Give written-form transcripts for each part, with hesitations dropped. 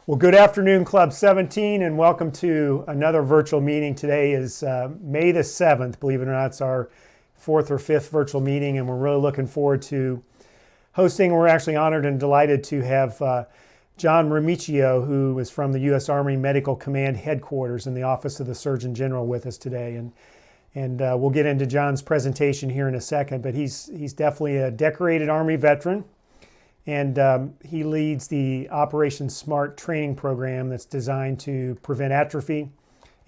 Well, good afternoon, Club 17, and welcome to another virtual meeting. Today is May the 7th. Believe it or not, it's our fourth or fifth virtual meeting, and we're really looking forward to hosting. We're actually honored and delighted to have John Ramiccio, who is from the U.S. Army Medical Command Headquarters in the Office of the Surgeon General, with us today. And we'll get into John's presentation here in a second, but he's definitely a decorated Army veteran. And he leads the Operation SMART training program that's designed to prevent atrophy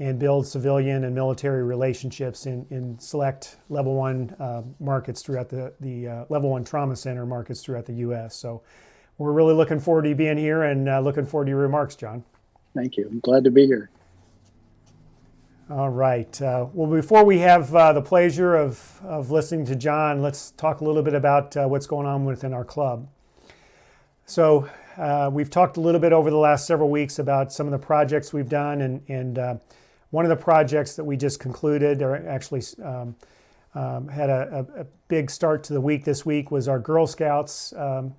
and build civilian and military relationships in select level 1 markets throughout the level 1 trauma center markets throughout the U.S. So we're really looking forward to you being here and looking forward to your remarks, John. Thank you. I'm glad to be here. All right. Well, before we have the pleasure of listening to John, let's talk a little bit about what's going on within our club. So we've talked a little bit over the last several weeks about some of the projects we've done, and one of the projects that we just concluded, or actually had a big start to the week this week, was our Girl Scouts and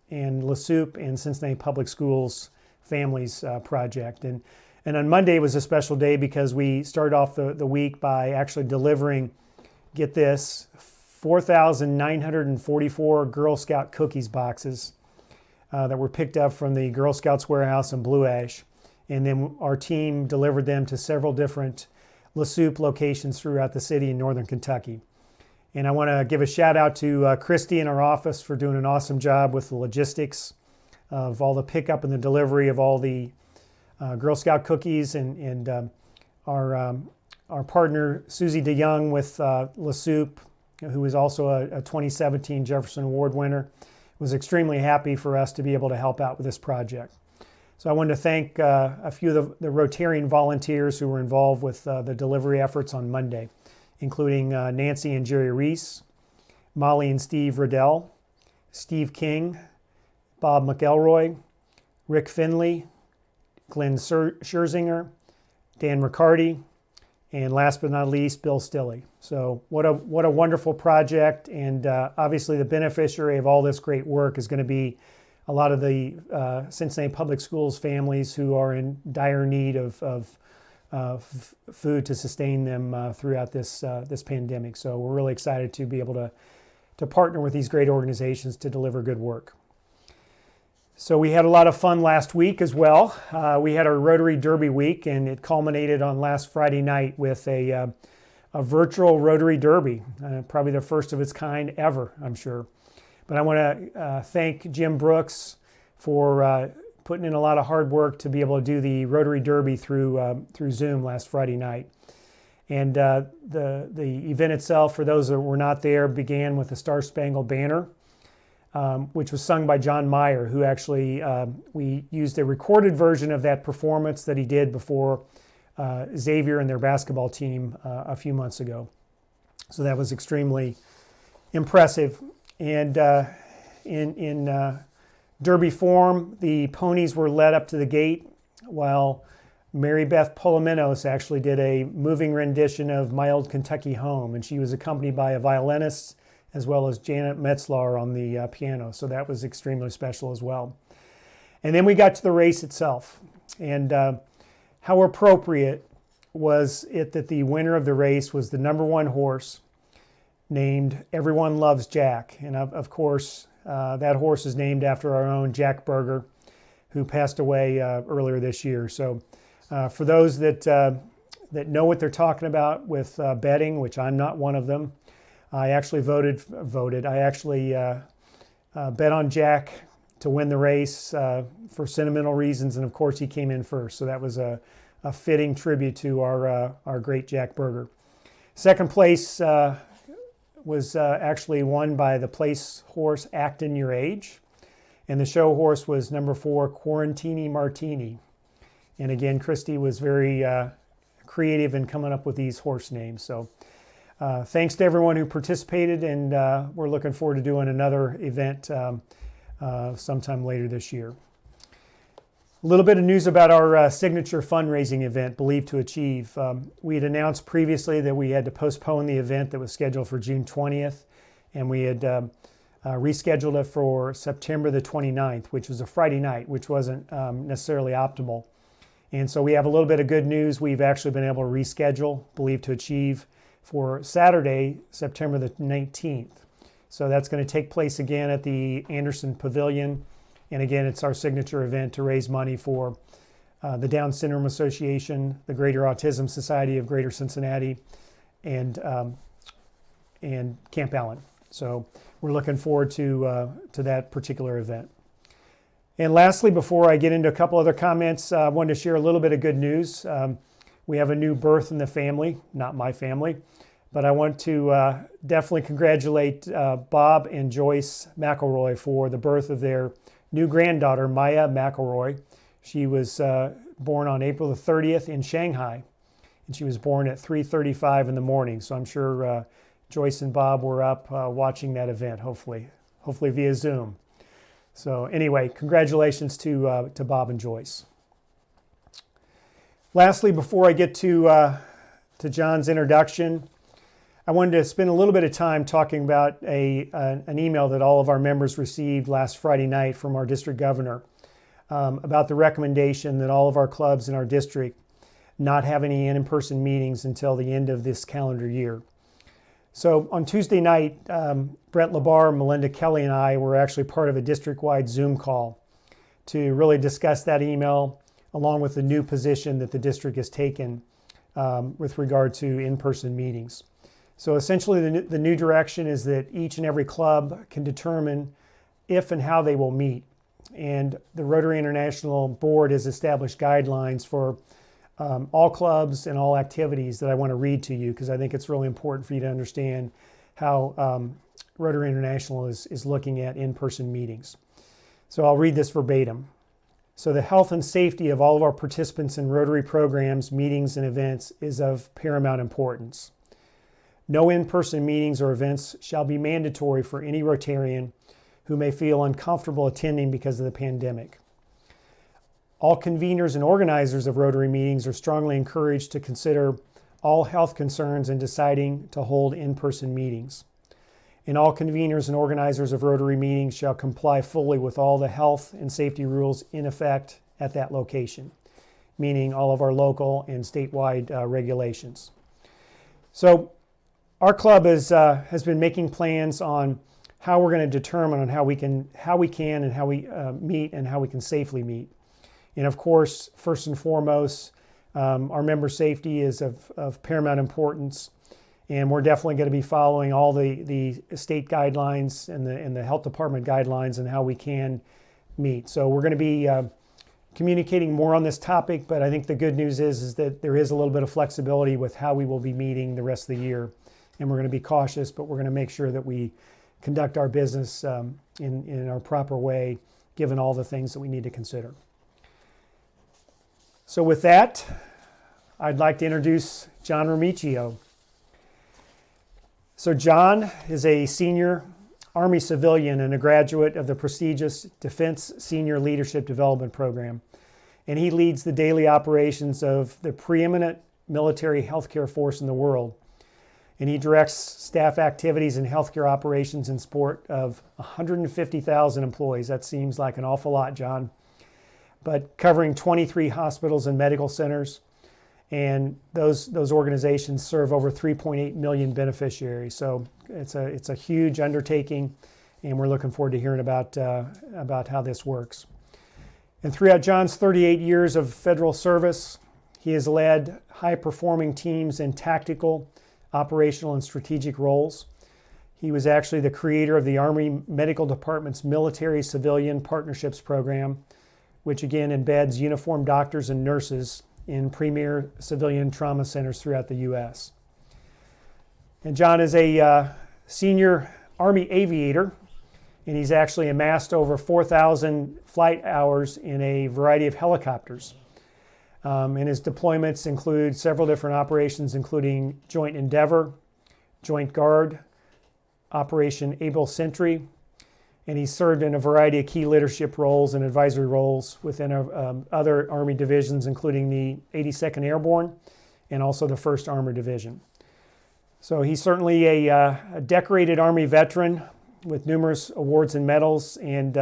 LeSoup and Cincinnati Public Schools Families project. And on Monday was a special day because we started off the week by actually delivering, get this, 4,944 Girl Scout cookies boxes that were picked up from the Girl Scouts warehouse in Blue Ash. And then our team delivered them to several different LeSoup locations throughout the city in northern Kentucky. And I want to give a shout out to Christy in our office for doing an awesome job with the logistics of all the pickup and the delivery of all the Girl Scout cookies, and our partner Susie DeYoung with LeSoup, who is also a 2017 Jefferson Award winner, was extremely happy for us to be able to help out with this project. So I wanted to thank a few of the Rotarian volunteers who were involved with the delivery efforts on Monday, including Nancy and Jerry Reese, Molly and Steve Riddell, Steve King, Bob McElroy, Rick Finley, Glenn Scherzinger, Dan Riccardi, and last but not least, Bill Stilley. So what a wonderful project, and obviously the beneficiary of all this great work is going to be a lot of the Cincinnati Public Schools families who are in dire need of food to sustain them throughout this pandemic. So we're really excited to be able to partner with these great organizations to deliver good work. So we had a lot of fun last week as well. We had our Rotary Derby week, and it culminated on last Friday night with a virtual Rotary Derby, probably the first of its kind ever, I'm sure. But I want to thank Jim Brooks for putting in a lot of hard work to be able to do the Rotary Derby through Zoom last Friday night. And the event itself, for those that were not there, began with the Star Spangled Banner, which was sung by John Meyer, who actually, we used a recorded version of that performance that he did before Xavier and their basketball team a few months ago. So that was extremely impressive. And in Derby form, the ponies were led up to the gate, while Mary Beth Polomenos actually did a moving rendition of My Old Kentucky Home, and she was accompanied by a violinist as well as Janet Metzlar on the piano. So that was extremely special as well. And then we got to the race itself. And how appropriate was it that the winner of the race was the number 1 horse named Everyone Loves Jack. And of course, that horse is named after our own Jack Berger, who passed away earlier this year. So for those that know what they're talking about with betting, which I'm not one of them, I actually voted. I actually bet on Jack to win the race for sentimental reasons, and of course he came in first. So that was a fitting tribute to our great Jack Berger. Second place was actually won by the place horse Acton Your Age, and the show horse was number 4 Quarantini Martini. And again, Christy was very creative in coming up with these horse names. So thanks to everyone who participated, and we're looking forward to doing another event sometime later this year. A little bit of news about our signature fundraising event, Believe to Achieve. We had announced previously that we had to postpone the event that was scheduled for June 20th, and we had rescheduled it for September the 29th, which was a Friday night, which wasn't necessarily optimal. And so we have a little bit of good news. We've actually been able to reschedule, believe to achieve, for Saturday, September the 19th. So that's going to take place again at the Anderson Pavilion. And again, it's our signature event to raise money for the Down Syndrome Association, the Greater Autism Society of Greater Cincinnati, and Camp Allen. So we're looking forward to that particular event. And lastly, before I get into a couple other comments, I wanted to share a little bit of good news. We have a new birth in the family, not my family, but I want to definitely congratulate Bob and Joyce McElroy for the birth of their new granddaughter, Maya McElroy. She was born on April the 30th in Shanghai, and she was born at 3:35 in the morning. So I'm sure Joyce and Bob were up watching that event, hopefully via Zoom. So anyway, congratulations to Bob and Joyce. Lastly, before I get to John's introduction, I wanted to spend a little bit of time talking about an email that all of our members received last Friday night from our district governor about the recommendation that all of our clubs in our district not have any in-person meetings until the end of this calendar year. So on Tuesday night, Brett Labar, Melinda Kelly, and I were actually part of a district-wide Zoom call to really discuss that email along with the new position that the district has taken with regard to in-person meetings. So essentially the new direction is that each and every club can determine if and how they will meet. And the Rotary International Board has established guidelines for all clubs and all activities that I want to read to you because I think it's really important for you to understand how Rotary International is looking at in-person meetings. So I'll read this verbatim. So the health and safety of all of our participants in Rotary programs, meetings, and events is of paramount importance. No in-person meetings or events shall be mandatory for any Rotarian who may feel uncomfortable attending because of the pandemic. All conveners and organizers of Rotary meetings are strongly encouraged to consider all health concerns in deciding to hold in-person meetings. And all conveners and organizers of Rotary meetings shall comply fully with all the health and safety rules in effect at that location, meaning all of our local and statewide regulations. So our club has been making plans on how we're going to determine on how we can and how we meet and how we can safely meet. And of course, first and foremost, our member safety is of paramount importance. And we're definitely going to be following all the state guidelines and the health department guidelines and how we can meet. So we're going to be communicating more on this topic, but I think the good news is that there is a little bit of flexibility with how we will be meeting the rest of the year. And we're going to be cautious, but we're going to make sure that we conduct our business in our proper way, given all the things that we need to consider. So with that, I'd like to introduce John Ramiccio. So John is a senior Army civilian and a graduate of the prestigious Defense Senior Leadership Development Program. And he leads the daily operations of the preeminent military healthcare force in the world. And he directs staff activities and healthcare operations in support of 150,000 employees. That seems like an awful lot, John. But covering 23 hospitals and medical centers. And those organizations serve over 3.8 million beneficiaries. So it's a huge undertaking, and we're looking forward to hearing about how this works. And throughout John's 38 years of federal service, he has led high-performing teams in tactical, operational, and strategic roles. He was actually the creator of the Army Medical Department's Military-Civilian Partnerships Program, which again embeds uniformed doctors and nurses in premier civilian trauma centers throughout the U.S. And John is a senior Army aviator, and he's actually amassed over 4,000 flight hours in a variety of helicopters. And his deployments include several different operations, including Joint Endeavor, Joint Guard, Operation Able Sentry, and he served in a variety of key leadership roles and advisory roles within other Army divisions, including the 82nd Airborne and also the 1st Armored Division. So he's certainly a decorated Army veteran with numerous awards and medals. And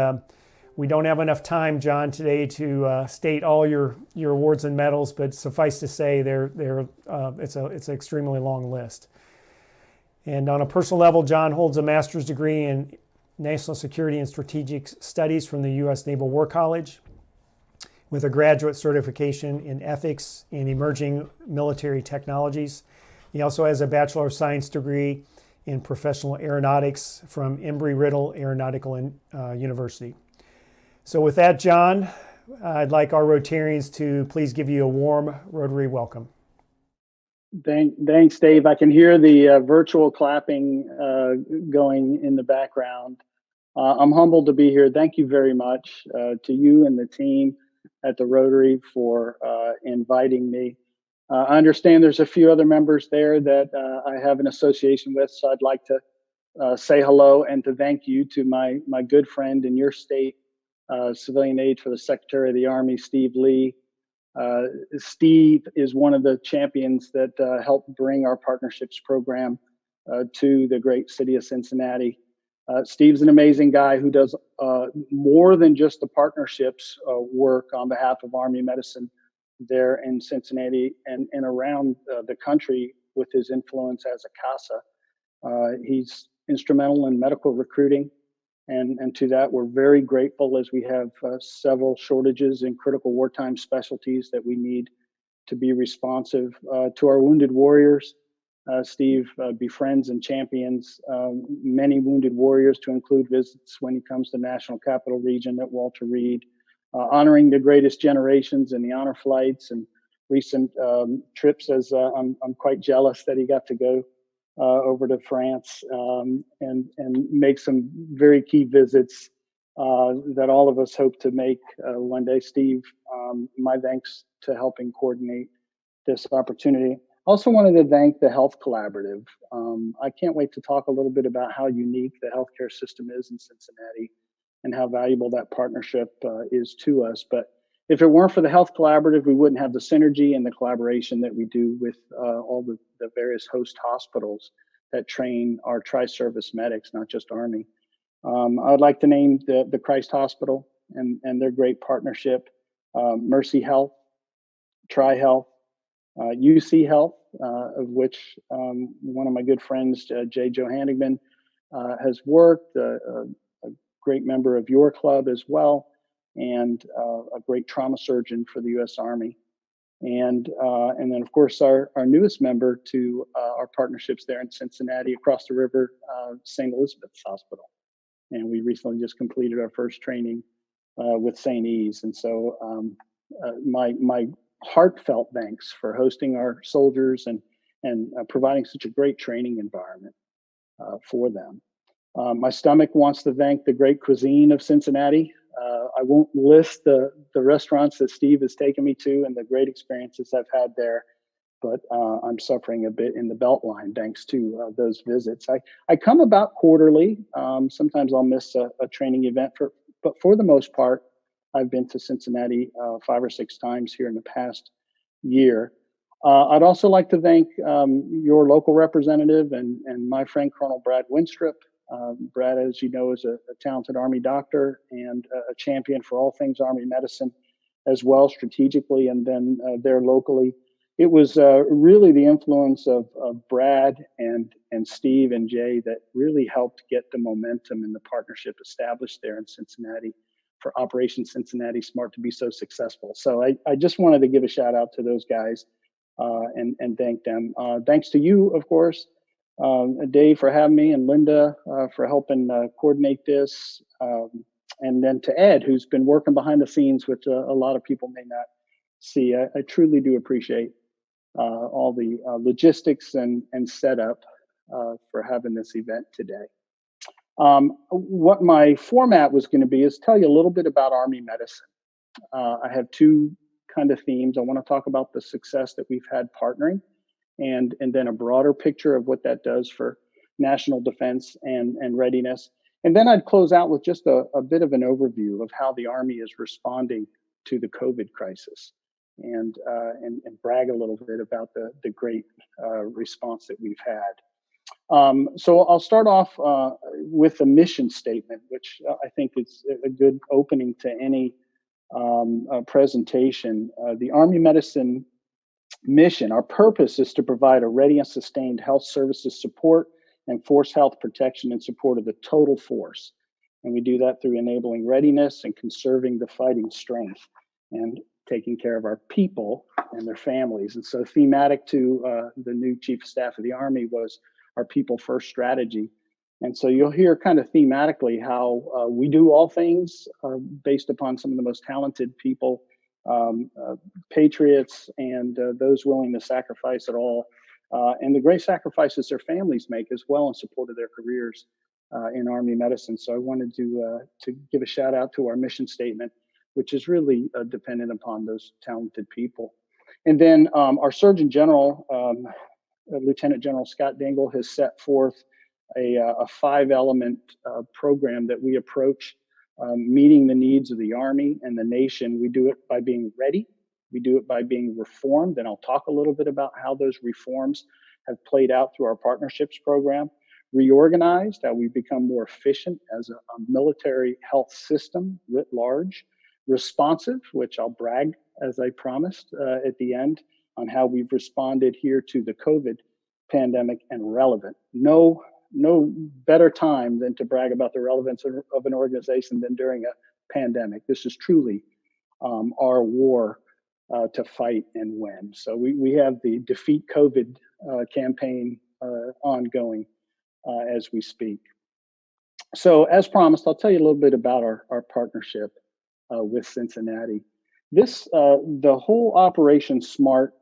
we don't have enough time, John, today to state all your awards and medals, but suffice to say, it's an extremely long list. And on a personal level, John holds a master's degree in National Security and Strategic Studies from the U.S. Naval War College, with a graduate certification in ethics and emerging military technologies. He also has a Bachelor of Science degree in professional aeronautics from Embry-Riddle Aeronautical University. So with that, John, I'd like our Rotarians to please give you a warm Rotary welcome. Thanks, Dave. I can hear the virtual clapping going in the background. I'm humbled to be here. Thank you very much to you and the team at the Rotary for inviting me. I understand there's a few other members there that I have an association with, so I'd like to say hello and to thank you to my good friend in your state, civilian aide for the Secretary of the Army, Steve Lee. Steve is one of the champions that helped bring our partnerships program to the great city of Cincinnati. Steve's an amazing guy who does more than just the partnerships work on behalf of Army Medicine there in Cincinnati and around the country with his influence as a CASA. He's instrumental in medical recruiting. And to that, we're very grateful as we have several shortages in critical wartime specialties that we need to be responsive to our wounded warriors. Steve befriends and champions many wounded warriors, to include visits when he comes to National Capital Region at Walter Reed, honoring the greatest generations in the honor flights and recent trips. As I'm quite jealous that he got to go over to France and make some very key visits that all of us hope to make one day. Steve, my thanks to helping coordinate this opportunity. Also wanted to thank the Health Collaborative. I can't wait to talk a little bit about how unique the healthcare system is in Cincinnati and how valuable that partnership is to us. But if it weren't for the Health Collaborative, we wouldn't have the synergy and the collaboration that we do with all the various host hospitals that train our tri-service medics, not just Army. I would like to name the Christ Hospital and their great partnership, Mercy Health, Tri-Health, UC Health, of which one of my good friends, Jay Johanigman, has worked, a great member of your club as well, and a great trauma surgeon for the U.S. Army. And then, of course, our newest member to our partnerships there in Cincinnati, across the river, St. Elizabeth's Hospital. And we recently just completed our first training with St. E's. And so my heartfelt thanks for hosting our soldiers and providing such a great training environment for them. My stomach wants to thank the great cuisine of Cincinnati. I won't list the restaurants that Steve has taken me to and the great experiences I've had there, but I'm suffering a bit in the Beltline thanks to those visits. I come about quarterly. Sometimes I'll miss a training event, but for the most part, I've been to Cincinnati 5 or 6 times here in the past year. I'd also like to thank your local representative and my friend Colonel Brad Winstrup. Brad, as you know, is a talented Army doctor and a champion for all things Army medicine as well, strategically, and then there locally. It was really the influence of Brad and Steve and Jay that really helped get the momentum and the partnership established there in Cincinnati for Operation Cincinnati Smart to be so successful. So I just wanted to give a shout out to those guys and thank them. Thanks to you, of course, Dave, for having me, and Linda for helping coordinate this. And then to Ed, who's been working behind the scenes, which a lot of people may not see. I truly do appreciate all the logistics and setup for having this event today. What my format was going to be is tell you a little bit about Army medicine. I have 2 kind of themes. I want to talk about the success that we've had partnering, and then a broader picture of what that does for national defense and readiness. And then I'd close out with just a bit of an overview of how the Army is responding to the COVID crisis, and brag a little bit about the great response that we've had. So I'll start off with a mission statement, which I think is a good opening to any presentation. The Army Medicine mission, our purpose is to provide a ready and sustained health services support and force health protection in support of the total force. And we do that through enabling readiness and conserving the fighting strength and taking care of our people and their families. And so thematic to the new Chief of Staff of the Army was our people first strategy. And so you'll hear kind of thematically how we do all things based upon some of the most talented people, patriots, and those willing to sacrifice it all, and the great sacrifices their families make as well in support of their careers in Army medicine. So I wanted to give a shout out to our mission statement, which is really dependent upon those talented people. And then our Surgeon General, Lieutenant General Scott Dingle, has set forth a 5-element program that we approach meeting the needs of the Army and the nation. We do it by being ready. We do it by being reformed. And I'll talk a little bit about how those reforms have played out through our partnerships program. Reorganized, how we've become more efficient as a military health system writ large. Responsive, which I'll brag, as I promised at the end, on how we've responded here to the COVID pandemic. And relevant. No better time than to brag about the relevance of an organization than during a pandemic. This is truly our war to fight and win. So we have the Defeat COVID campaign ongoing as we speak. So as promised, I'll tell you a little bit about our partnership with Cincinnati. The whole Operation SMART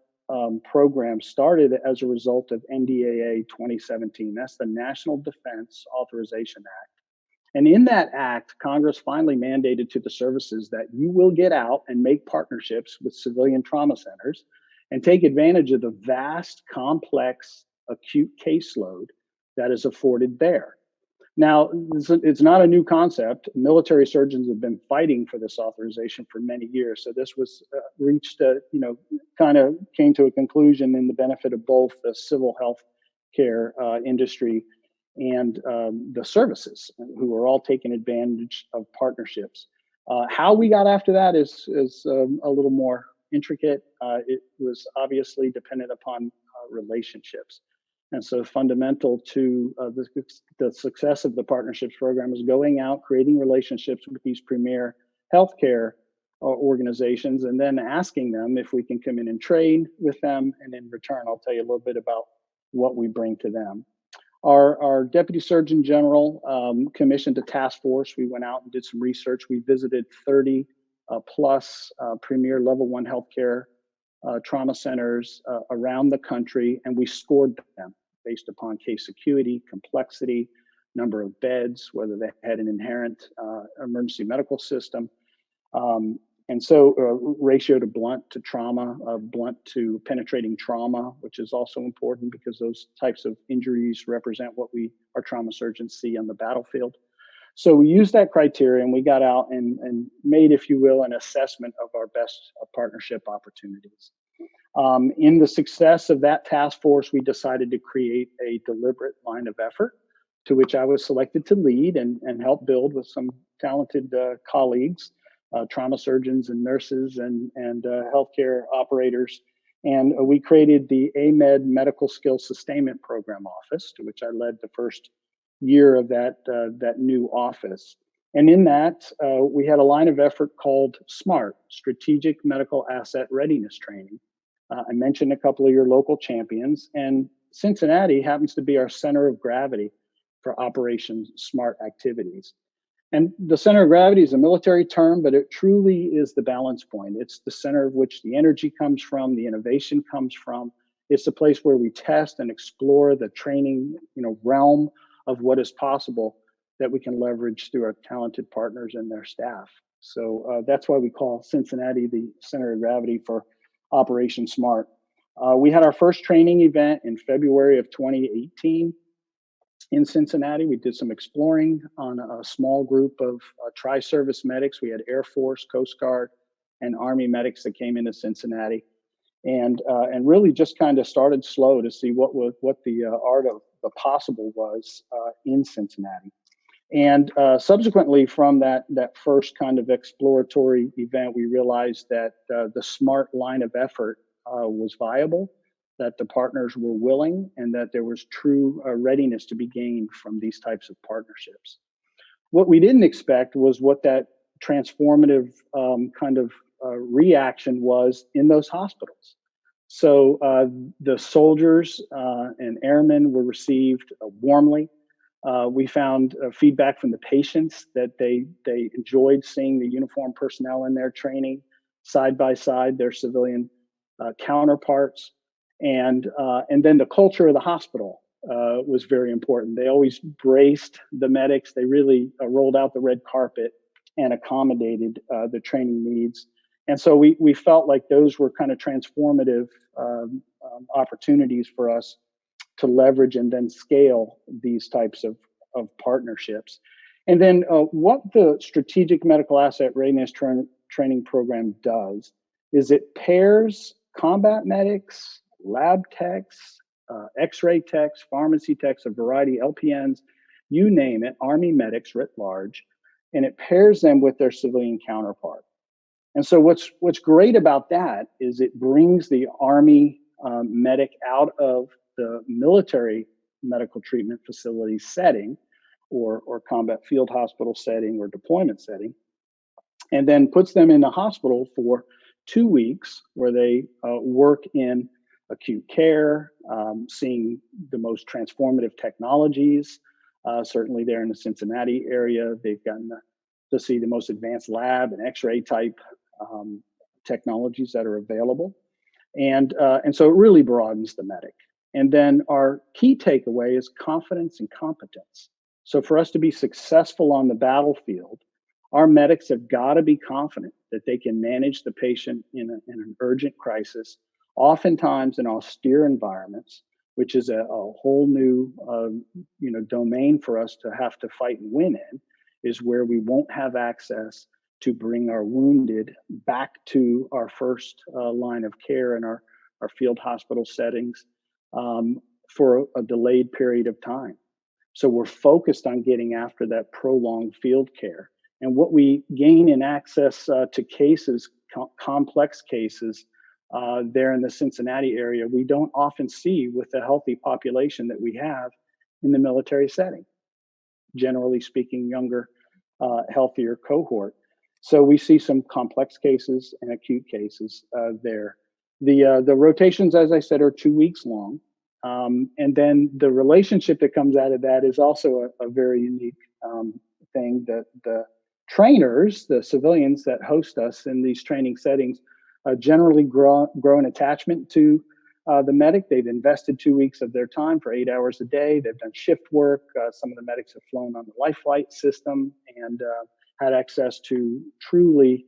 program started as a result of NDAA 2017. That's the National Defense Authorization Act. And in that act, Congress finally mandated to the services that you will get out and make partnerships with civilian trauma centers and take advantage of the vast, complex, acute caseload that is afforded there. Now, it's not a new concept. Military surgeons have been fighting for this authorization for many years. So this was reached, kind of came to a conclusion in the benefit of both the civil health care industry and the services, who are all taking advantage of partnerships. How we got after that is a little more intricate. It was obviously dependent upon relationships. And so fundamental to the success of the partnerships program is going out, creating relationships with these premier healthcare organizations, and then asking them if we can come in and trade with them. And in return, I'll tell you a little bit about what we bring to them. Our Deputy Surgeon General commissioned a task force. We went out and did some research. We visited 30 plus premier level 1 healthcare trauma centers around the country, and we scored them based upon case acuity, complexity, number of beds, whether they had an inherent emergency medical system. And so ratio to blunt to trauma, blunt to penetrating trauma, which is also important because those types of injuries represent what our trauma surgeons see on the battlefield. So we used that criteria and we got out and made, if you will, an assessment of our best partnership opportunities. In the success of that task force, we decided to create a deliberate line of effort to which I was selected to lead and help build with some talented colleagues, trauma surgeons and nurses and healthcare operators. And we created the AMED Medical Skills Sustainment Program Office, to which I led the first year of that new office. And in that, we had a line of effort called SMART, Strategic Medical Asset Readiness Training. I mentioned a couple of your local champions, and Cincinnati happens to be our center of gravity for Operation SMART activities. And the center of gravity is a military term, but it truly is the balance point. It's the center of which the energy comes from, the innovation comes from. It's the place where we test and explore the training, realm of what is possible that we can leverage through our talented partners and their staff. So that's why we call Cincinnati the center of gravity for Operation SMART. We had our first training event in February of 2018 in Cincinnati. We did some exploring on a small group of tri-service medics. We had Air Force, Coast Guard, and Army medics that came into Cincinnati. and really just kind of started slow to see what the art of the possible was in Cincinnati. And subsequently, from that first kind of exploratory event, we realized that the smart line of effort was viable, that the partners were willing, and that there was true readiness to be gained from these types of partnerships. What we didn't expect was what that transformative kind of reaction was in those hospitals. So the soldiers and airmen were received warmly. We found feedback from the patients that they enjoyed seeing the uniformed personnel in their training side by side their civilian counterparts, and then the culture of the hospital was very important. They always braced the medics. They really rolled out the red carpet and accommodated the training needs. And so we felt like those were kind of transformative opportunities for us to leverage and then scale these types of partnerships. And then what the Strategic Medical Asset Readiness Training Program does is it pairs combat medics, lab techs, x-ray techs, pharmacy techs, a variety, LPNs, you name it, Army medics writ large, and it pairs them with their civilian counterpart. And so what's great about that is it brings the Army medic out of the military medical treatment facility setting or combat field hospital setting or deployment setting, and then puts them in the hospital for 2 weeks where they work in acute care, seeing the most transformative technologies. Certainly there in the Cincinnati area, they've gotten to see the most advanced lab and x-ray type technologies that are available. And so it really broadens the medic. And then our key takeaway is confidence and competence. So for us to be successful on the battlefield, our medics have got to be confident that they can manage the patient in an urgent crisis, oftentimes in austere environments, which is a whole new domain for us to have to fight and win in, is where we won't have access to bring our wounded back to our first line of care in our field hospital settings for a delayed period of time. So we're focused on getting after that prolonged field care. And what we gain in access to cases, complex cases, there in the Cincinnati area, we don't often see with the healthy population that we have in the military setting. Generally speaking, younger, healthier cohort. So we see some complex cases and acute cases there. The rotations, as I said, are 2 weeks long. And then the relationship that comes out of that is also a very unique thing that the trainers, the civilians that host us in these training settings, generally grow an attachment to the medic. They've invested 2 weeks of their time for 8 hours a day. They've done shift work. Some of the medics have flown on the life flight system and had access to truly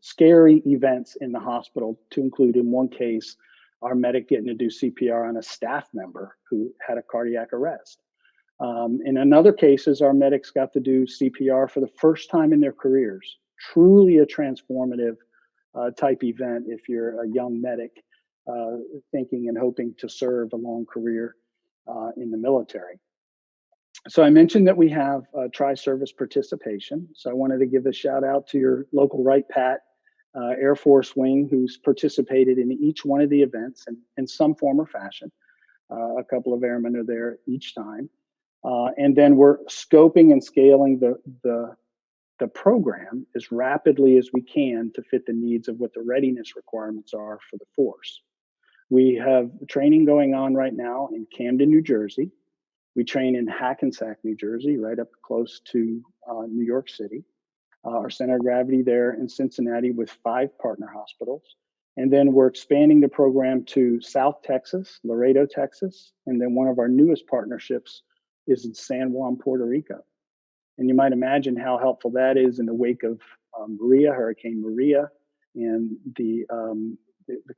scary events in the hospital, to include, in one case, our medic getting to do CPR on a staff member who had a cardiac arrest. In other cases, our medics got to do CPR for the first time in their careers. Truly a transformative type event if you're a young medic thinking and hoping to serve a long career in the military. So I mentioned that we have tri-service participation. So I wanted to give a shout out to your local Wright Pat Air Force Wing, who's participated in each one of the events in some form or fashion. A couple of airmen are there each time. And then we're scoping and scaling the program as rapidly as we can to fit the needs of what the readiness requirements are for the force. We have training going on right now in Camden, New Jersey. We train in Hackensack, New Jersey, right up close to New York City. Our center of gravity there in Cincinnati with 5 partner hospitals. And then we're expanding the program to South Texas, Laredo, Texas. And then one of our newest partnerships is in San Juan, Puerto Rico. And you might imagine how helpful that is in the wake of Hurricane Maria, and the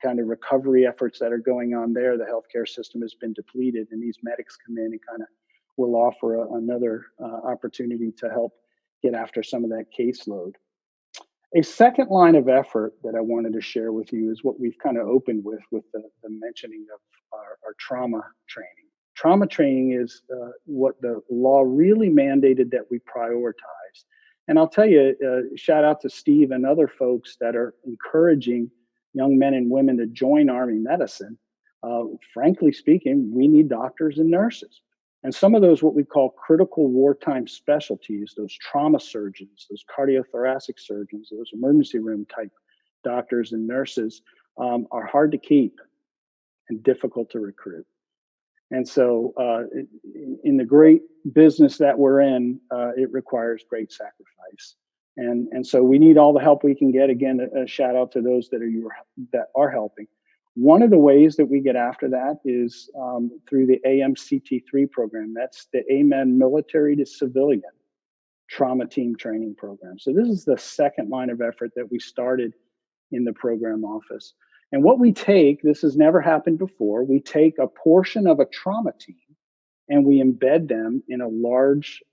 kind of recovery efforts that are going on there. The healthcare system has been depleted, and these medics come in and kind of will offer another opportunity to help get after some of that caseload. A second line of effort that I wanted to share with you is what we've kind of opened with the mentioning of our trauma training. Trauma training is what the law really mandated that we prioritize. And I'll tell you, shout out to Steve and other folks that are encouraging young men and women to join Army medicine. Frankly speaking, we need doctors and nurses. And some of those, what we call critical wartime specialties, those trauma surgeons, those cardiothoracic surgeons, those emergency room type doctors and nurses, are hard to keep and difficult to recruit. And so, in the great business that we're in, it requires great sacrifice. And so we need all the help we can get. Again, a shout out to those that are helping. One of the ways that we get after that is through the AMCT3 program. That's the AMEN Military to Civilian Trauma Team Training Program. So this is the second line of effort that we started in the program office. And what we take, this has never happened before, we take a portion of a trauma team and we embed them in a large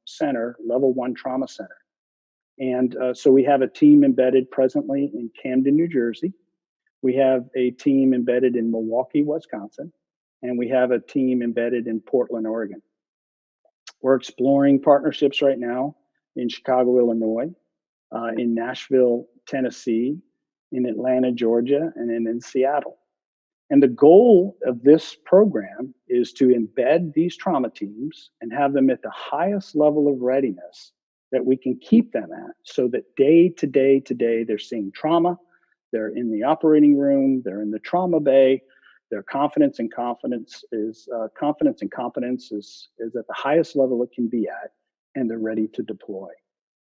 center, level 1 trauma center. And so we have a team embedded presently in Camden, New Jersey. We have a team embedded in Milwaukee, Wisconsin, and we have a team embedded in Portland, Oregon. We're exploring partnerships right now in Chicago, Illinois, in Nashville, Tennessee, in Atlanta, Georgia, and then in Seattle. And the goal of this program is to embed these trauma teams and have them at the highest level of readiness that we can keep them at, so that day to day they're seeing trauma, they're in the operating room, they're in the trauma bay, their confidence and competence is at the highest level it can be at, and they're ready to deploy.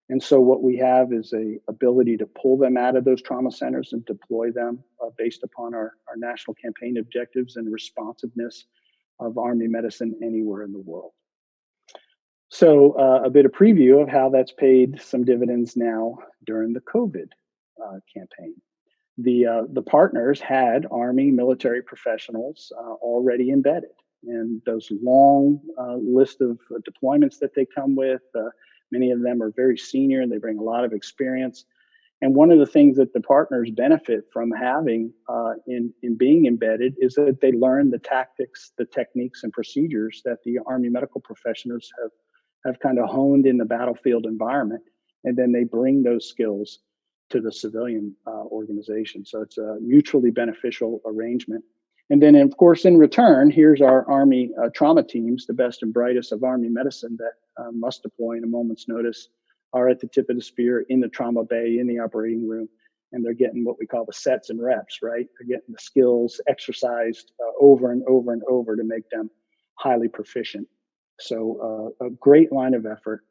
And so what we have is a ability to pull them out of those trauma centers and deploy them based upon our national campaign objectives and responsiveness of Army medicine anywhere in the world. So a bit of preview of how that's paid some dividends now during the COVID campaign. The partners had Army military professionals already embedded, and those long list of deployments that they come with, many of them are very senior and they bring a lot of experience. And one of the things that the partners benefit from having in being embedded is that they learn the tactics, the techniques, and procedures that the Army medical professionals have kind of honed in the battlefield environment, and then they bring those skills to the civilian organization. So it's a mutually beneficial arrangement. And then, of course, in return, here's our Army trauma teams, the best and brightest of Army medicine that must deploy in a moment's notice, are at the tip of the spear in the trauma bay, in the operating room, and they're getting what we call the sets and reps, right? They're getting the skills exercised over and over and over to make them highly proficient. So a great line of effort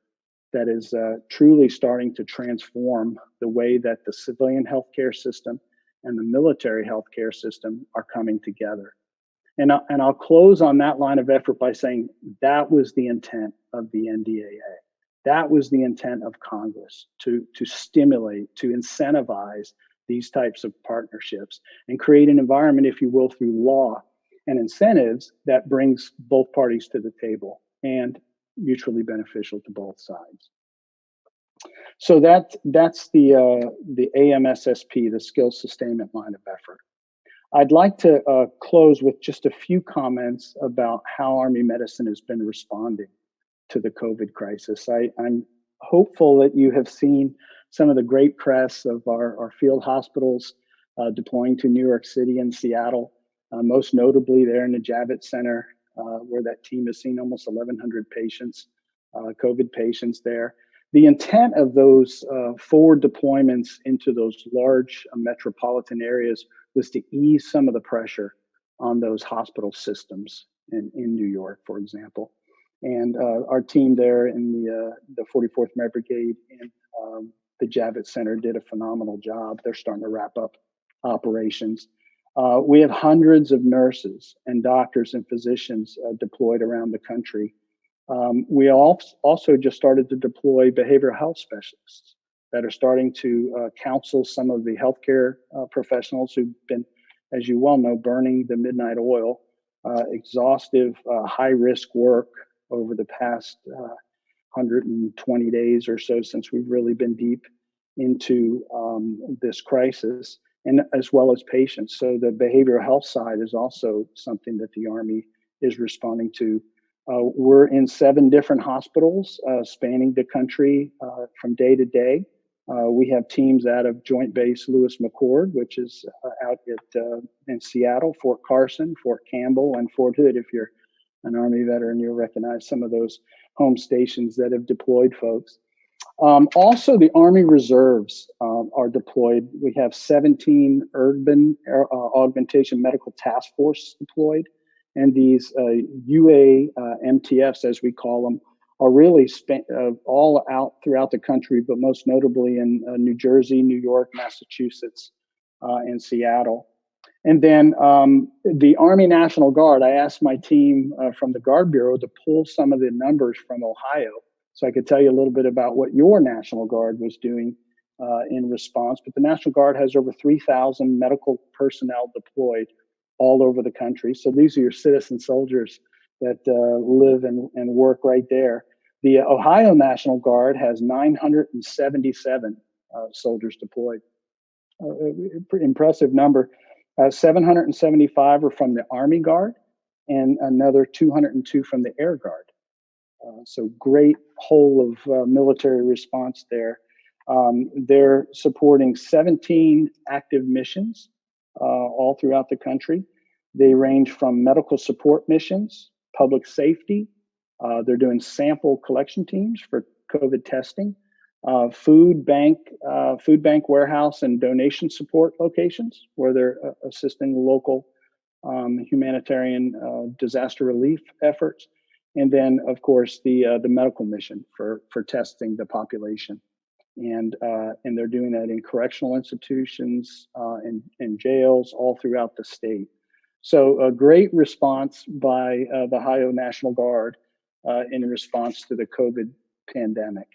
that is truly starting to transform the way that the civilian healthcare system and the military healthcare system are coming together. And I'll close on that line of effort by saying that was the intent of the NDAA. That was the intent of Congress, to stimulate, to incentivize these types of partnerships and create an environment, if you will, through law and incentives that brings both parties to the table and mutually beneficial to both sides. So that's the AMSSP, the Skills Sustainment Line of Effort. I'd like to close with just a few comments about how Army medicine has been responding to the COVID crisis. I'm hopeful that you have seen some of the great press of our field hospitals deploying to New York City and Seattle, most notably there in the Javits Center, where that team has seen almost 1,100 patients, COVID patients there. The intent of those forward deployments into those large metropolitan areas was to ease some of the pressure on those hospital systems in New York, for example. And our team there in the 44th Med Brigade in the Javits Center did a phenomenal job. They're starting to wrap up operations. We have hundreds of nurses and doctors and physicians deployed around the country. We also just started to deploy behavioral health specialists that are starting to counsel some of the healthcare professionals who've been, as you well know, burning the midnight oil, exhaustive, high-risk work over the past 120 days or so since we've really been deep into this crisis, and as well as patients. So the behavioral health side is also something that the Army is responding to. We're in 7 different hospitals spanning the country from day to day. We have teams out of Joint Base Lewis McChord, which is out in Seattle, Fort Carson, Fort Campbell, and Fort Hood. If you're an Army veteran, you'll recognize some of those home stations that have deployed folks. Also, the Army Reserves are deployed. We have 17 urban augmentation medical task force deployed. And these UA MTFs, as we call them, are really all out throughout the country, but most notably in New Jersey, New York, Massachusetts, and Seattle. And then the Army National Guard, I asked my team from the Guard Bureau to pull some of the numbers from Ohio so I could tell you a little bit about what your National Guard was doing in response. But the National Guard has over 3,000 medical personnel deployed all over the country. So these are your citizen soldiers that live and work right there. The Ohio National Guard has 977 soldiers deployed. Pretty impressive number. 775 are from the Army Guard and another 202 from the Air Guard. So great whole of military response there. They're supporting 17 active missions all throughout the country. They range from medical support missions, public safety. They're doing sample collection teams for COVID testing, food bank warehouse and donation support locations where they're assisting local humanitarian disaster relief efforts. And then, of course, the medical mission for testing the population. And they're doing that in correctional institutions and jails all throughout the state. So a great response by the Ohio National Guard in response to the COVID pandemic.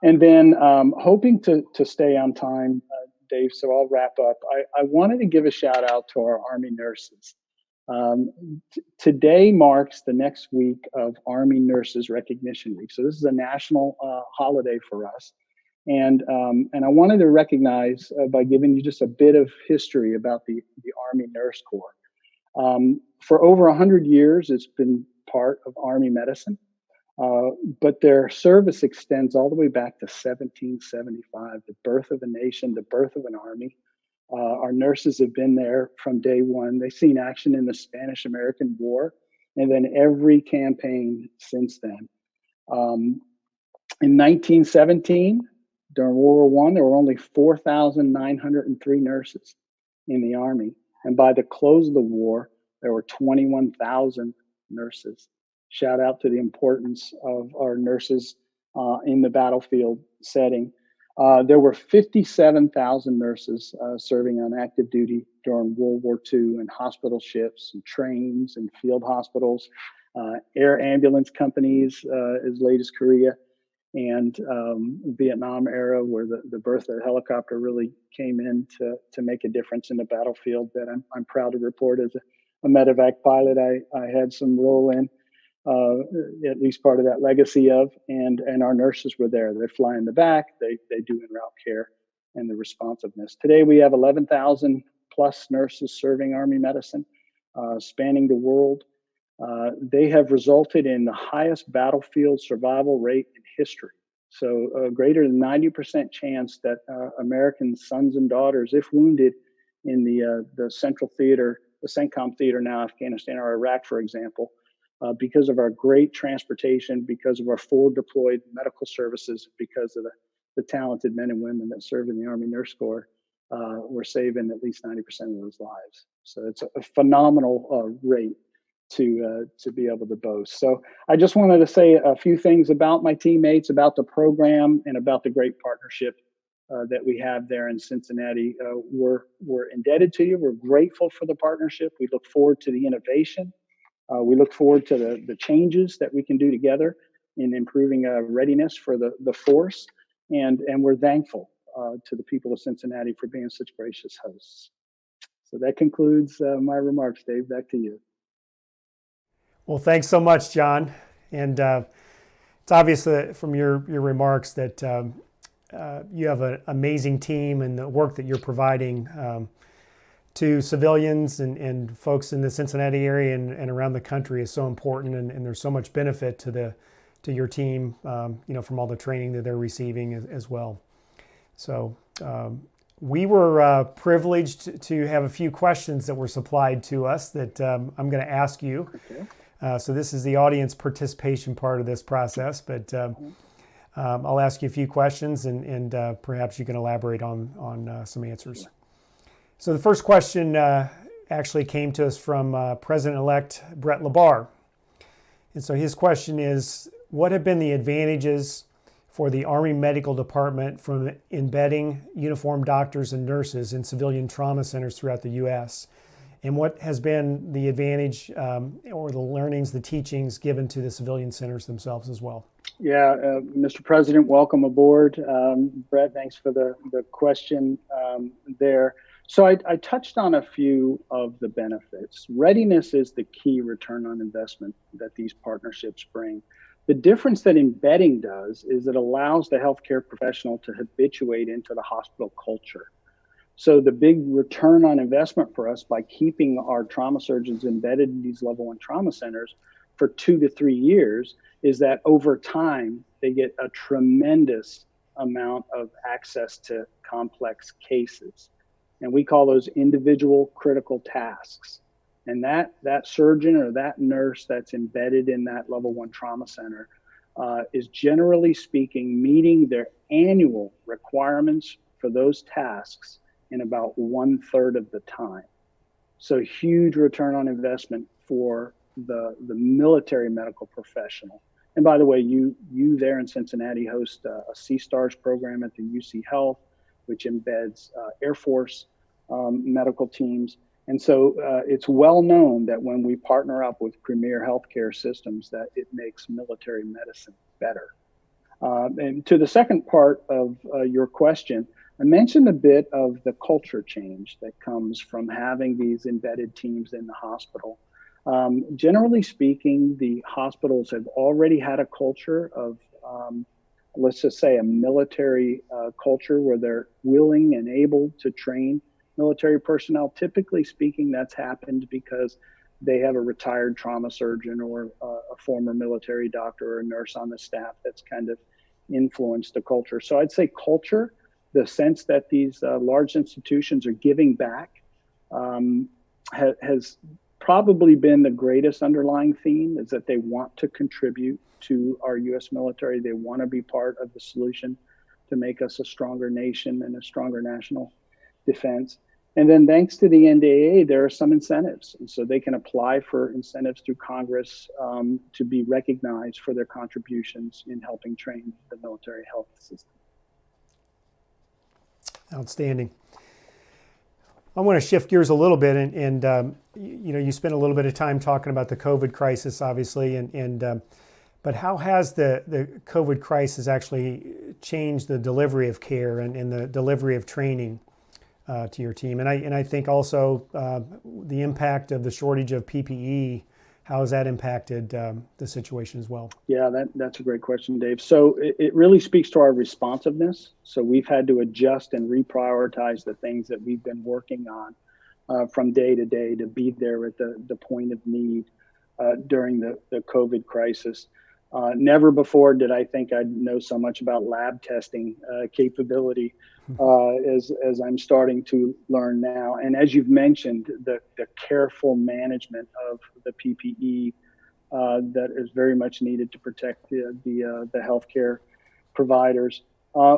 And then hoping to stay on time, Dave, so I'll wrap up. I wanted to give a shout out to our Army nurses. Today marks the next week of Army Nurses Recognition Week. So this is a national holiday for us. And I wanted to recognize by giving you just a bit of history about the Army Nurse Corps. For over 100 years, it's been part of Army medicine, but their service extends all the way back to 1775, the birth of a nation, the birth of an army. Our nurses have been there from day one. They've seen action in the Spanish-American War, and then every campaign since then. In 1917, during World War I, there were only 4,903 nurses in the Army. And by the close of the war, there were 21,000 nurses. Shout out to the importance of our nurses in the battlefield setting. There were 57,000 nurses serving on active duty during World War II in hospital ships and trains and field hospitals, air ambulance companies as late as Korea, and Vietnam era, where the birth of the helicopter really came in to make a difference in the battlefield that I'm proud to report as a medevac pilot I had some role in. At least part of that legacy of, and our nurses were there. They fly in the back, they do en route care and the responsiveness. Today we have 11,000 plus nurses serving Army medicine, spanning the world. They have resulted in the highest battlefield survival rate in history. So greater than 90% chance that American sons and daughters, if wounded in the Central Theater, the CENTCOM theater now, Afghanistan or Iraq, for example, because of our great transportation, because of our forward deployed medical services, because of the talented men and women that serve in the Army Nurse Corps, we're saving at least 90% of those lives. So it's a phenomenal rate to be able to boast. So I just wanted to say a few things about my teammates, about the program, and about the great partnership that we have there in Cincinnati. We're indebted to you. We're grateful for the partnership. We look forward to the innovation. We look forward to the changes that we can do together in improving readiness for the force. And we're thankful to the people of Cincinnati for being such gracious hosts. So that concludes my remarks, Dave. Back to you. Well, thanks so much, John. And it's obvious that from your remarks that you have an amazing team, and the work that you're providing to civilians and folks in the Cincinnati area and around the country is so important, and there's so much benefit to your team, from all the training that they're receiving as well. So we were privileged to have a few questions that were supplied to us that I'm going to ask you. Okay. So this is the audience participation part of this process, but I'll ask you a few questions, and perhaps you can elaborate on some answers. Sure. So the first question actually came to us from President-elect Brett LaBarre. And so his question is, what have been the advantages for the Army Medical Department from embedding uniformed doctors and nurses in civilian trauma centers throughout the U.S.? And what has been the advantage or the learnings, the teachings given to the civilian centers themselves as well? Yeah, Mr. President, welcome aboard. Brett, thanks for the question there. So I touched on a few of the benefits. Readiness is the key return on investment that these partnerships bring. The difference that embedding does is it allows the healthcare professional to habituate into the hospital culture. So the big return on investment for us by keeping our trauma surgeons embedded in these level 1 trauma centers for 2 to 3 years is that over time, they get a tremendous amount of access to complex cases. And we call those individual critical tasks. And that surgeon or that nurse that's embedded in that level 1 trauma center is generally speaking meeting their annual requirements for those tasks in about 1/3 of the time. So huge return on investment for the military medical professional. And by the way, you there in Cincinnati host a C-STARS program at the UC Health, which embeds Air Force medical teams. And so it's well known that when we partner up with premier healthcare systems, that it makes military medicine better. And to the second part of your question, I mentioned a bit of the culture change that comes from having these embedded teams in the hospital. Generally speaking, the hospitals have already had a culture of, let's just say, a military culture where they're willing and able to train military personnel. Typically speaking, that's happened because they have a retired trauma surgeon or a former military doctor or a nurse on the staff that's kind of influenced the culture. So I'd say culture, the sense that these large institutions are giving back, has probably been the greatest underlying theme, is that they want to contribute to our U.S. military. They want to be part of the solution to make us a stronger nation and a stronger national defense. And then thanks to the NDAA, there are some incentives. And so they can apply for incentives through Congress to be recognized for their contributions in helping train the military health system. Outstanding. I want to shift gears a little bit, and you spent a little bit of time talking about the COVID crisis, obviously, but how has the COVID crisis actually changed the delivery of care and the delivery of training to your team? And I think also the impact of the shortage of PPE, how has that impacted the situation as well? Yeah, that's a great question, Dave. So it really speaks to our responsiveness. So we've had to adjust and reprioritize the things that we've been working on from day to day to be there at the point of need during the COVID crisis. Never before did I think I'd know so much about lab testing capability as I'm starting to learn now. And as you've mentioned, the careful management of the PPE that is very much needed to protect the healthcare providers.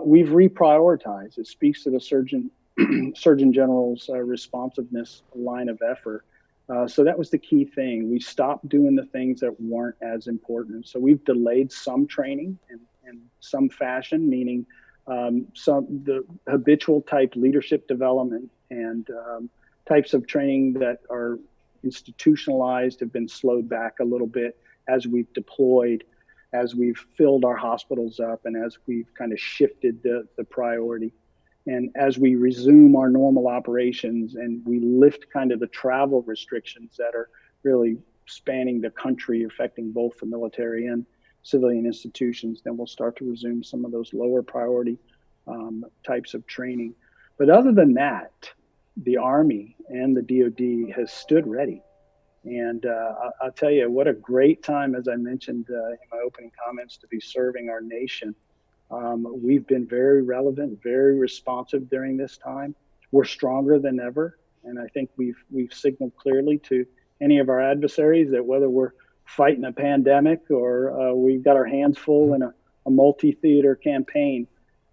We've reprioritized. It speaks to the Surgeon General's responsiveness line of effort. So that was the key thing. We stopped doing the things that weren't as important. So we've delayed some training in some fashion, meaning the habitual type leadership development and types of training that are institutionalized have been slowed back a little bit as we've deployed, as we've filled our hospitals up, and as we've kind of shifted the priority. And as we resume our normal operations and we lift kind of the travel restrictions that are really spanning the country, affecting both the military and civilian institutions, then we'll start to resume some of those lower priority types of training. But other than that, the Army and the DoD has stood ready. And I'll tell you, what a great time, as I mentioned in my opening comments, to be serving our nation. We've been very relevant, very responsive during this time. We're stronger than ever. And I think we've signaled clearly to any of our adversaries that whether we're fighting a pandemic or we've got our hands full in a multi-theater campaign,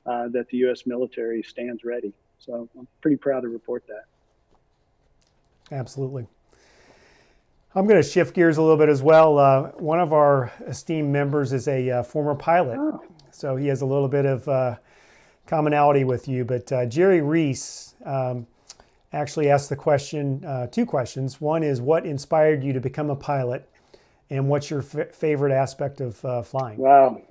that the U.S. military stands ready. So I'm pretty proud to report that. Absolutely. I'm going to shift gears a little bit as well. One of our esteemed members is a former pilot, so he has a little bit of commonality with you. But Jerry Reese actually asked the question, two questions. One is, what inspired you to become a pilot, and what's your favorite aspect of flying? Wow.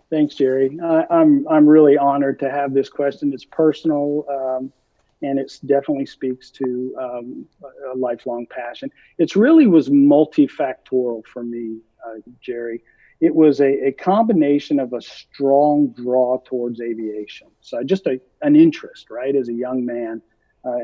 Thanks, Jerry. I'm really honored to have this question. It's personal, and it definitely speaks to a lifelong passion. It really was multifactorial for me, Jerry. It was a combination of a strong draw towards aviation. So just an interest, right, as a young man,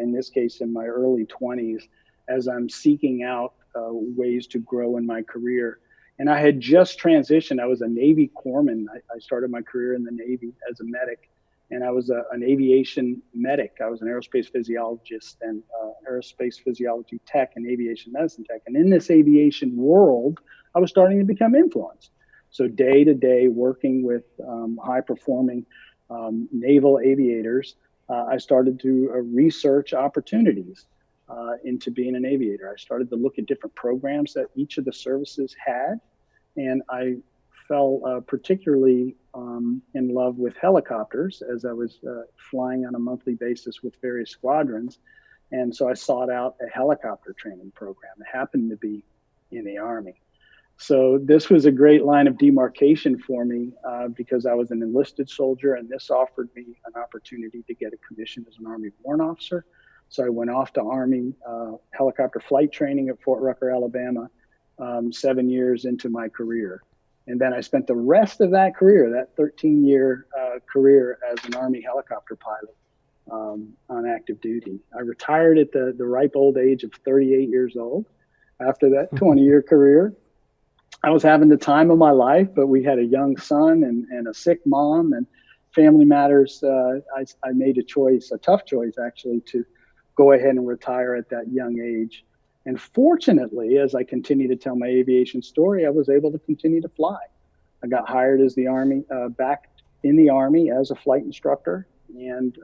in this case in my early 20s, as I'm seeking out ways to grow in my career. And I had just transitioned. I was a Navy corpsman. I started my career in the Navy as a medic, and I was an aviation medic. I was an aerospace physiologist and aerospace physiology tech and aviation medicine tech. And in this aviation world, I was starting to become influenced. So day to day, working with high-performing naval aviators, I started to research opportunities into being an aviator. I started to look at different programs that each of the services had, and I fell particularly in love with helicopters as I was flying on a monthly basis with various squadrons. And so I sought out a helicopter training program. It happened to be in the Army. So this was a great line of demarcation for me because I was an enlisted soldier, and this offered me an opportunity to get a commission as an Army warrant officer. So I went off to Army helicopter flight training at Fort Rucker, Alabama, 7 years into my career. And then I spent the rest of that career, that 13-year career, as an Army helicopter pilot on active duty. I retired at the ripe old age of 38 years old after that 20-year career. I was having the time of my life, but we had a young son and a sick mom, and family matters. I made a choice, a tough choice actually, to go ahead and retire at that young age. And fortunately, as I continue to tell my aviation story, I was able to continue to fly. I got hired as the Army, back in the Army as a flight instructor, and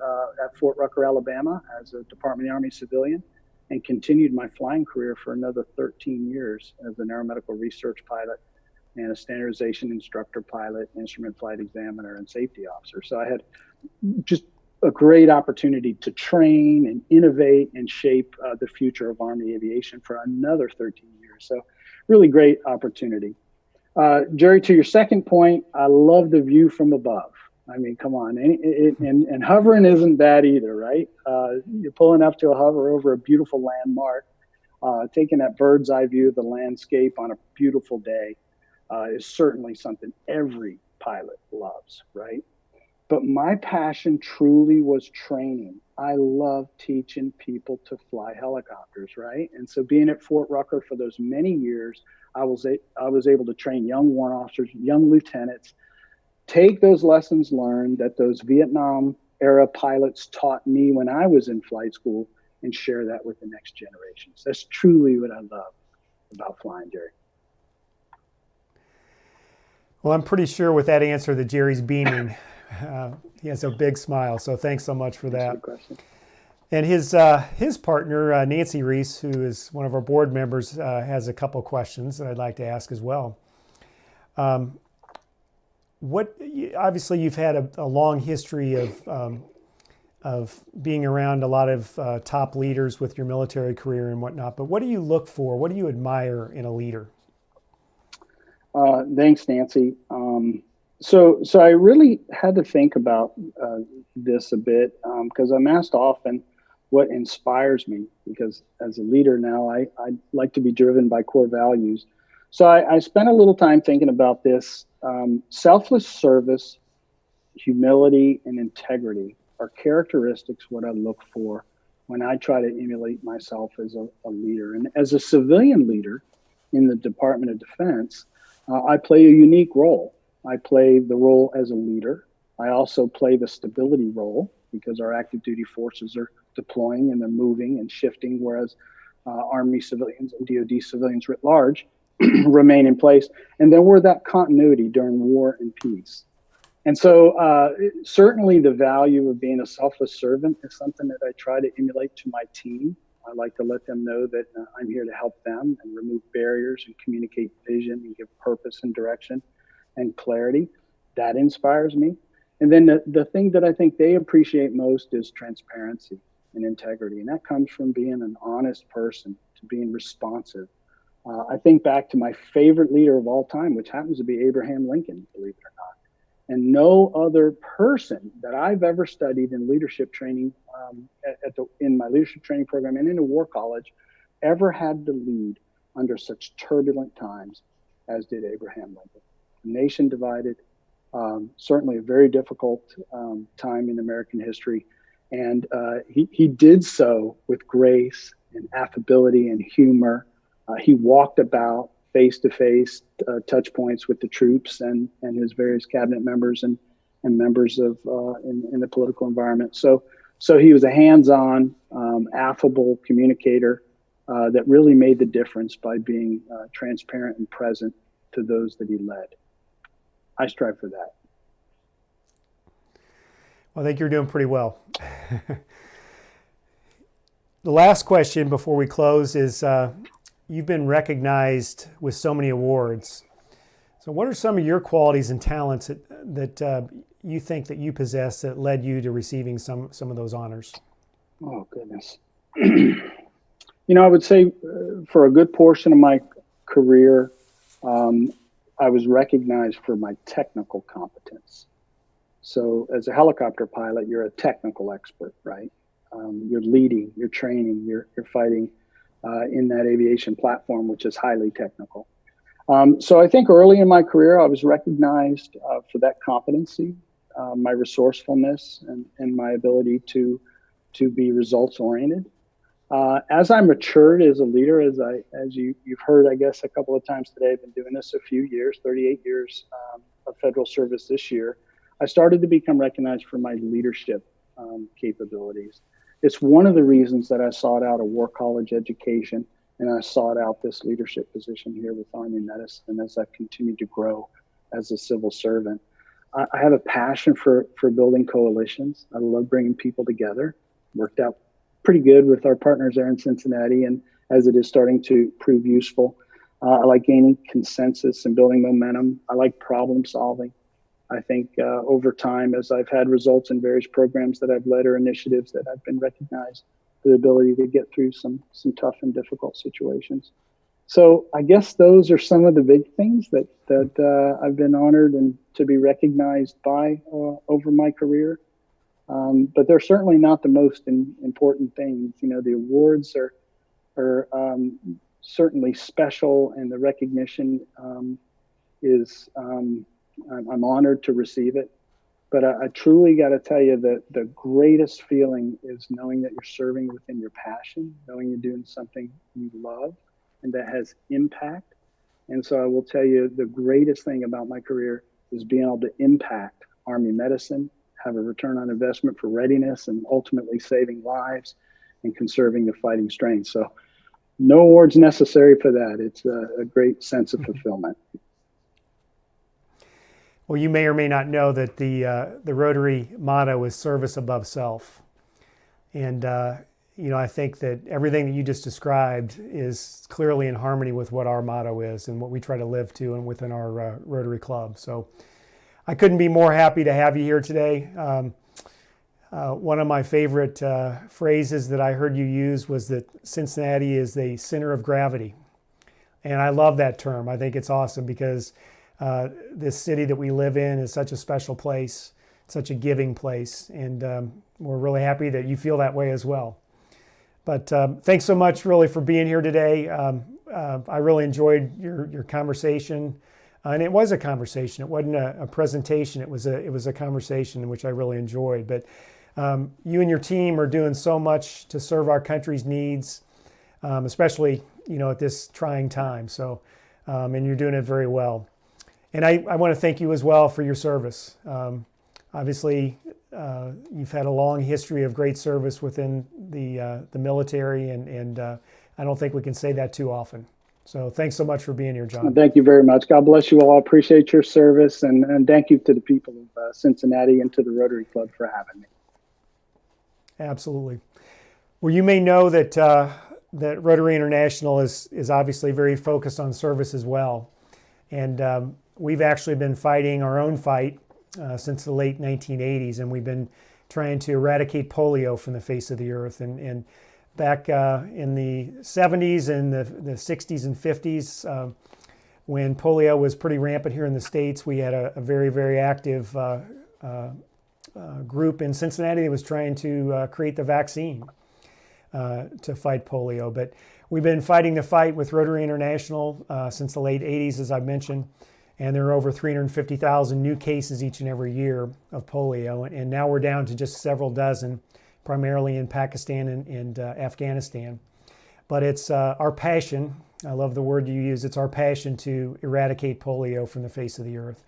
at Fort Rucker, Alabama, as a Department of the Army civilian, and continued my flying career for another 13 years as an aeromedical research pilot and a standardization instructor pilot, instrument flight examiner, and safety officer. So I had just a great opportunity to train and innovate and shape the future of Army aviation for another 13 years. So really great opportunity. Jerry, to your second point, I love the view from above. I mean, come on, and hovering isn't bad either, right? You're pulling up to a hover over a beautiful landmark, taking that bird's eye view of the landscape on a beautiful day is certainly something every pilot loves, right? But my passion truly was training. I love teaching people to fly helicopters, right? And so being at Fort Rucker for those many years, I was able to train young warrant officers, young lieutenants, take those lessons learned that those Vietnam era pilots taught me when I was in flight school and share that with the next generations. That's truly what I love about flying, Jerry. Well, I'm pretty sure with that answer that Jerry's beaming. He has a big smile, so thanks so much for that. And his partner, Nancy Reese, who is one of our board members, has a couple questions that I'd like to ask as well. Obviously, you've had a long history of being around a lot of top leaders with your military career and whatnot, but what do you look for? What do you admire in a leader? Thanks, Nancy. So I really had to think about this a bit because I'm asked often what inspires me, because as a leader now, I like to be driven by core values. So I spent a little time thinking about this. Selfless service, humility, and integrity are characteristics what I look for when I try to emulate myself as a leader. And as a civilian leader in the Department of Defense, I play a unique role. I play the role as a leader. I also play the stability role because our active duty forces are deploying and they're moving and shifting, whereas Army civilians and DoD civilians writ large remain in place. And then we're that continuity during war and peace. And so certainly the value of being a selfless servant is something that I try to emulate to my team. I like to let them know that I'm here to help them and remove barriers and communicate vision and give purpose and direction and clarity. That inspires me. And then the thing that I think they appreciate most is transparency and integrity. And that comes from being an honest person to being responsive. I think back to my favorite leader of all time, which happens to be Abraham Lincoln, believe it or not. And no other person that I've ever studied in leadership training, in my leadership training program and in a war college, ever had to lead under such turbulent times as did Abraham Lincoln. A nation divided, certainly a very difficult time in American history. And he did so with grace and affability and humor. He walked about face-to-face touch points with the troops and his various cabinet members and members of in the political environment. So he was a hands-on, affable communicator that really made the difference by being transparent and present to those that he led. I strive for that. Well, I think you're doing pretty well. The last question before we close is, you've been recognized with so many awards. So what are some of your qualities and talents that you think that you possess that led you to receiving some of those honors? Oh, goodness. I would say for a good portion of my career, I was recognized for my technical competence. So as a helicopter pilot, you're a technical expert, right? You're leading, you're training, you're fighting in that aviation platform, which is highly technical. So I think early in my career, I was recognized for that competency, my resourcefulness, and my ability to be results oriented. As I matured as a leader, as you've heard, I guess, a couple of times today, I've been doing this a few years, 38 years of federal service this year. I started to become recognized for my leadership capabilities. It's one of the reasons that I sought out a war college education, and I sought out this leadership position here with Army Medicine as I've continued to grow as a civil servant. I have a passion for building coalitions. I love bringing people together. Worked out pretty good with our partners there in Cincinnati, and as it is starting to prove useful. I like gaining consensus and building momentum. I like problem solving. I think over time, as I've had results in various programs that I've led or initiatives that I've been recognized for the ability to get through some tough and difficult situations. So I guess those are some of the big things that I've been honored and to be recognized by over my career. But they're certainly not the most important things. The awards are certainly special, and the recognition is. I'm honored to receive it, but I truly got to tell you that the greatest feeling is knowing that you're serving within your passion, knowing you're doing something you love and that has impact. And so I will tell you the greatest thing about my career is being able to impact Army Medicine, have a return on investment for readiness, and ultimately saving lives and conserving the fighting strength. So no awards necessary for that. It's a great sense of fulfillment. Well, you may or may not know that the Rotary motto is service above self. And, I think that everything that you just described is clearly in harmony with what our motto is and what we try to live to and within our Rotary Club. So I couldn't be more happy to have you here today. One of my favorite phrases that I heard you use was that Cincinnati is the center of gravity. And I love that term. I think it's awesome because this city that we live in is such a special place, such a giving place, and we're really happy that you feel that way as well. But thanks so much really for being here today. I really enjoyed your conversation. And it was a conversation. It wasn't a presentation. It was a conversation, which I really enjoyed. But you and your team are doing so much to serve our country's needs, especially at this trying time. So, and you're doing it very well. And I want to thank you as well for your service. Obviously, you've had a long history of great service within the military, and I don't think we can say that too often. So thanks so much for being here, John. Thank you very much. God bless you all. I appreciate your service, and thank you to the people of Cincinnati and to the Rotary Club for having me. Absolutely. Well, you may know that that Rotary International is obviously very focused on service as well, and we've actually been fighting our own fight since the late 1980s, and we've been trying to eradicate polio from the face of the earth. And back in the 70s and the 60s and 50s, when polio was pretty rampant here in the States, we had a very, very active group in Cincinnati that was trying to create the vaccine to fight polio. But we've been fighting the fight with Rotary International since the late 80s, as I mentioned, and there are over 350,000 new cases each and every year of polio, and now we're down to just several dozen, primarily in Pakistan and Afghanistan. But it's our passion, I love the word you use, it's our passion to eradicate polio from the face of the earth.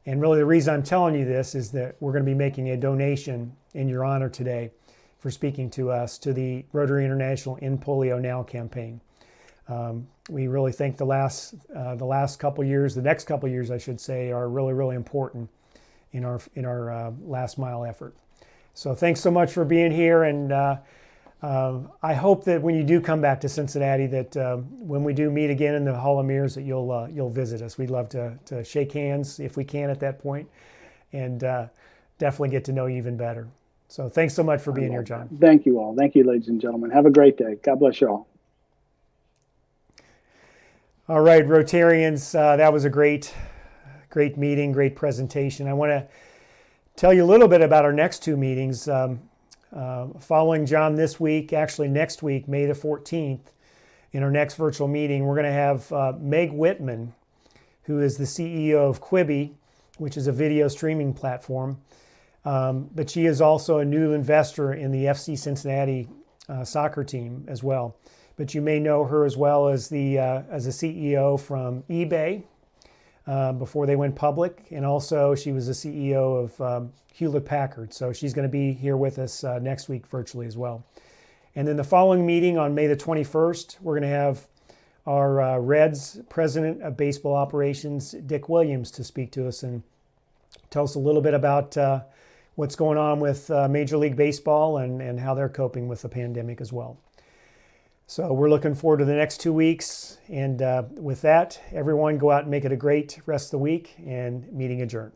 And really the reason I'm telling you this is that we're going to be making a donation in your honor today for speaking to us to the Rotary International End Polio Now campaign. We really think the next couple years, I should say, are really, really important in our last mile effort. So thanks so much for being here, and I hope that when you do come back to Cincinnati, that when we do meet again in the Hall of Mirrors, that you'll visit us. We'd love to shake hands if we can at that point, and definitely get to know you even better. So thanks so much for being here, John. Thank you all. Thank you, ladies and gentlemen. Have a great day. God bless you all. All right, Rotarians, that was a great meeting, great presentation. I want to tell you a little bit about our next two meetings. Following John this week, actually next week, May the 14th, in our next virtual meeting, we're going to have Meg Whitman, who is the CEO of Quibi, which is a video streaming platform. But she is also a new investor in the FC Cincinnati soccer team as well. But you may know her as well as as a CEO from eBay before they went public, and also she was the CEO of Hewlett Packard. So she's going to be here with us next week virtually as well. And then the following meeting on May the 21st, we're going to have our Reds President of Baseball Operations, Dick Williams, to speak to us and tell us a little bit about what's going on with Major League Baseball and how they're coping with the pandemic as well. So we're looking forward to the next 2 weeks. And with that, everyone go out and make it a great rest of the week, and meeting adjourned.